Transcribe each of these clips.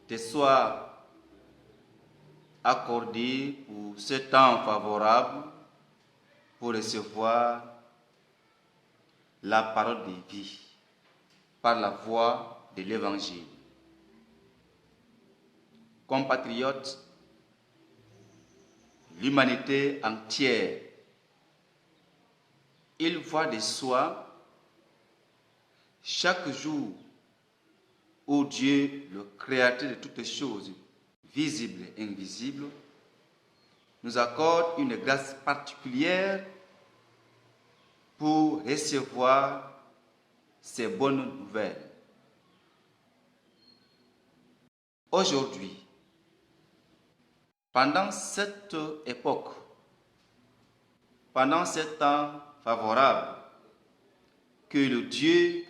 te soit accordé pour ce temps favorable pour recevoir la parole de vie par la voie de l'Évangile. Compatriotes, l'humanité entière, il va de soi chaque jour où Dieu, le Créateur de toutes choses, visibles et invisibles, nous accorde une grâce particulière pour recevoir ces bonnes nouvelles. Aujourd'hui, pendant cette époque, pendant ce temps favorable, que le Dieu,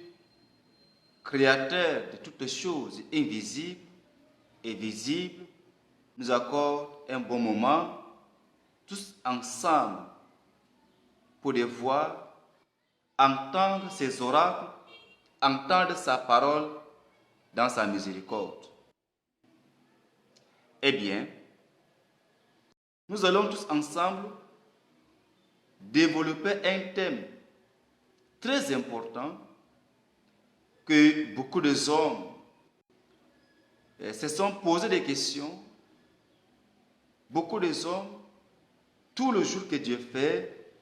Créateur de toutes choses invisibles et visibles, nous accorde un bon moment, tous ensemble, pour devoir entendre ses oracles, entendre sa parole dans sa miséricorde. Eh bien, nous allons tous ensemble développer un thème très important que beaucoup de hommes se sont posé des questions. Beaucoup de hommes, tout le jour que Dieu fait,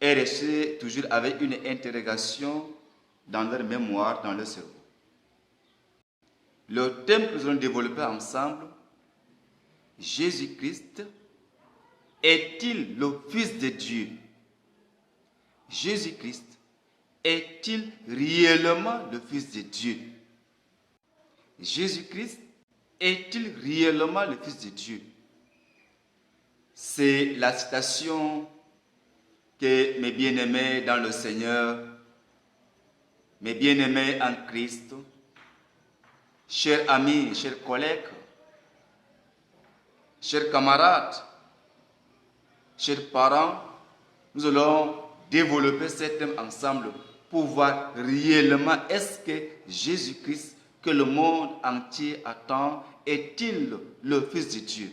est resté toujours avec une interrogation dans leur mémoire, dans leur cerveau. Le thème que nous allons développer ensemble, Jésus-Christ est-il le Fils de Dieu? Jésus-Christ est-il réellement le Fils de Dieu? Jésus-Christ est-il réellement le Fils de Dieu? C'est la citation que mes bien-aimés dans le Seigneur, mes bien-aimés en Christ, chers amis, chers collègues, chers camarades, chers parents, nous allons développer ce thème ensemble pour voir réellement est-ce que Jésus-Christ, que le monde entier attend, est-il le Fils de Dieu?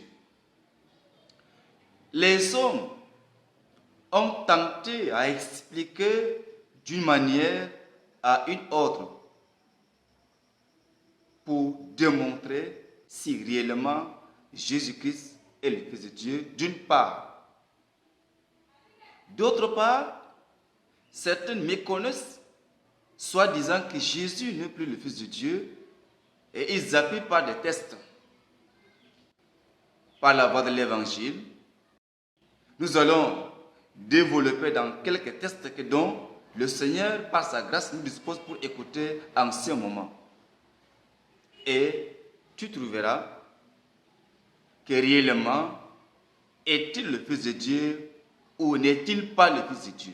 Les hommes ont tenté à expliquer d'une manière à une autre pour démontrer si réellement Jésus-Christ est le Fils de Dieu, d'une part. D'autre part, certains méconnaissent, soit disant que Jésus n'est plus le Fils de Dieu, et ils appuient par des tests. Par la voie de l'Évangile, nous allons développer dans quelques tests dont le Seigneur, par sa grâce, nous dispose pour écouter en ce moment. Et tu trouveras que réellement, est-il le Fils de Dieu ou n'est-il pas le Fils de Dieu?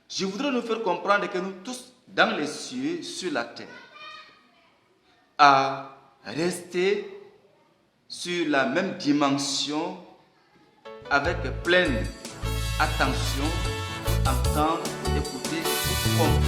Je voudrais nous faire comprendre que nous tous, dans les cieux, sur la terre, à rester sur la même dimension avec pleine attention, entendre, écouter, comprendre